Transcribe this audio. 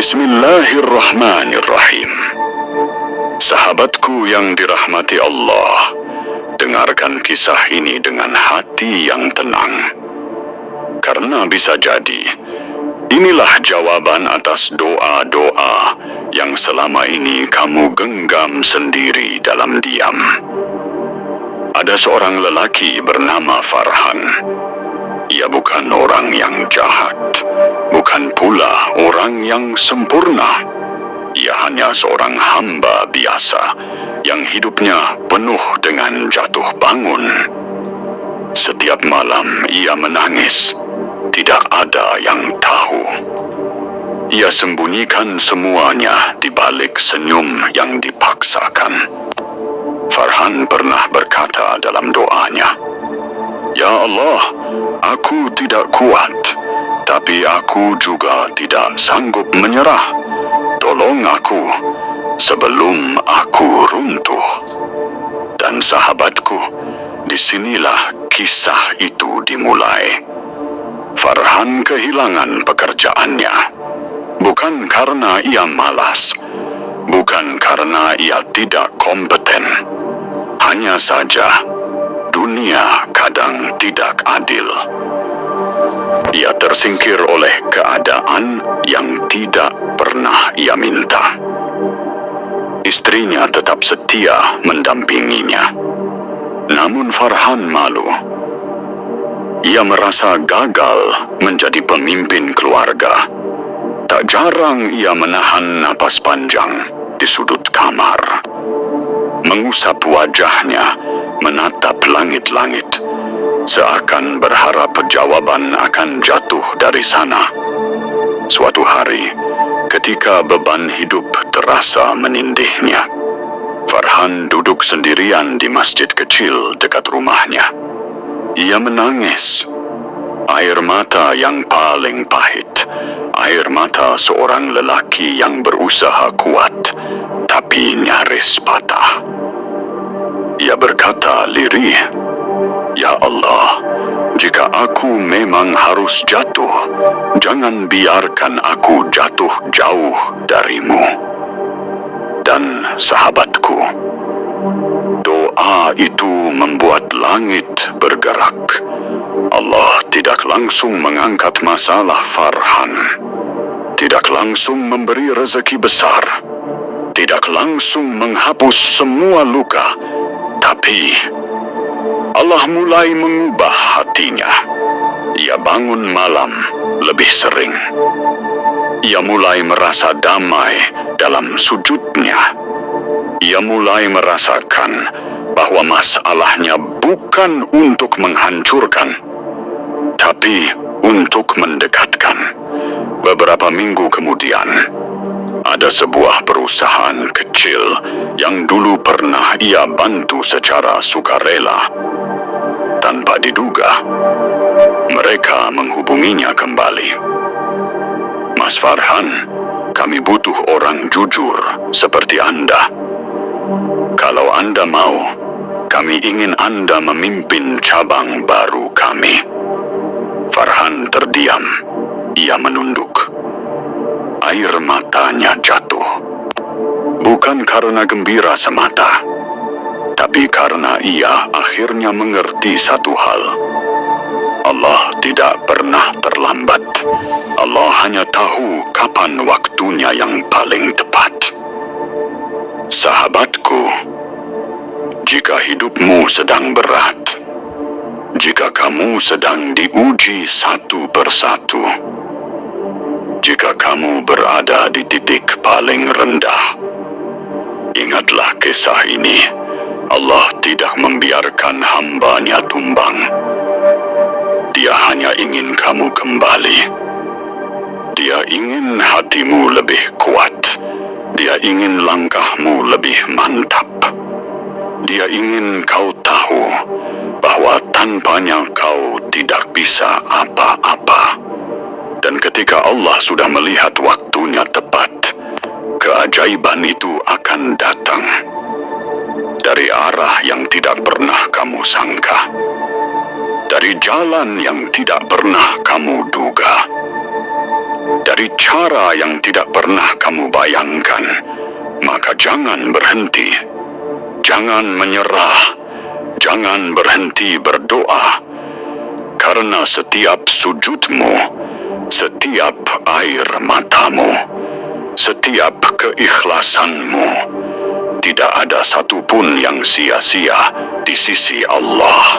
Bismillahirrahmanirrahim. Sahabatku yang dirahmati Allah, dengarkan kisah ini dengan hati yang tenang. Karena bisa jadi, inilah jawaban atas doa-doa yang selama ini kamu genggam sendiri dalam diam. Ada seorang lelaki bernama Farhan. Ia bukan orang yang jahat, bukan pula orang yang sempurna. Ia hanya seorang hamba biasa yang hidupnya penuh dengan jatuh bangun. Setiap malam ia menangis, tidak ada yang tahu. Ia sembunyikan semuanya di balik senyum yang dipaksakan. Farhan pernah berkata dalam doanya, "Ya Allah, aku tidak kuat, tapi aku juga tidak sanggup menyerah. Tolong aku sebelum aku runtuh." Dan sahabatku, disinilah kisah itu dimulai. Farhan kehilangan pekerjaannya, bukan karena ia malas, bukan karena ia tidak kompeten. Hanya saja, dunia kadang tidak adil. Ia tersingkir oleh keadaan yang tidak pernah ia minta. Istrinya tetap setia mendampinginya. Namun Farhan malu. Ia merasa gagal menjadi pemimpin keluarga. Tak jarang ia menahan napas panjang di sudut kamar, mengusap wajahnya, menatap langit-langit, seakan berharap jawaban akan jatuh dari sana. Suatu hari, ketika beban hidup terasa menindihnya, Farhan duduk sendirian di masjid kecil dekat rumahnya. Ia menangis. Air mata yang paling pahit, air mata seorang lelaki yang berusaha kuat, tapi nyaris patah. Ia berkata lirih, "Ya Allah, jika aku memang harus jatuh, jangan biarkan aku jatuh jauh darimu." Dan sahabatku, doa itu membuat langit bergerak. Allah tidak langsung mengangkat masalah Farhan, tidak langsung memberi rezeki besar, tidak langsung menghapus semua luka, tapi Allah mulai mengubah hatinya. Ia bangun malam lebih sering. Ia mulai merasa damai dalam sujudnya. Ia mulai merasakan bahwa masalahnya bukan untuk menghancurkan, tapi untuk mendekatkan. Beberapa minggu kemudian, ada sebuah perusahaan kecil yang dulu pernah ia bantu secara sukarela. Tanpa diduga, mereka menghubunginya kembali. "Mas Farhan, kami butuh orang jujur seperti Anda. Kalau Anda mau, kami ingin Anda memimpin cabang baru kami." Farhan terdiam. Ia menunduk. Air matanya jatuh. Bukan karena gembira semata, tapi karena ia akhirnya mengerti satu hal. Allah tidak pernah terlambat. Allah hanya tahu kapan waktunya yang paling tepat. Sahabatku, jika hidupmu sedang berat, jika kamu sedang diuji satu persatu, jika kamu berada di titik paling rendah, ingatlah kisah ini. Allah tidak membiarkan hamba-Nya tumbang. Dia hanya ingin kamu kembali. Dia ingin hatimu lebih kuat. Dia ingin langkahmu lebih mantap. Dia ingin kau tahu bahwa tanpanya kau tidak bisa apa-apa. Dan ketika Allah sudah melihat waktunya tepat, keajaiban itu akan datang dari arah yang tidak pernah kamu sangka, dari jalan yang tidak pernah kamu duga. dari cara yang tidak pernah kamu bayangkan, maka jangan berhenti. Jangan menyerah. Jangan berhenti berdoa. Karena setiap sujudmu, setiap air matamu, setiap keikhlasanmu, tidak ada satupun yang sia-sia di sisi Allah.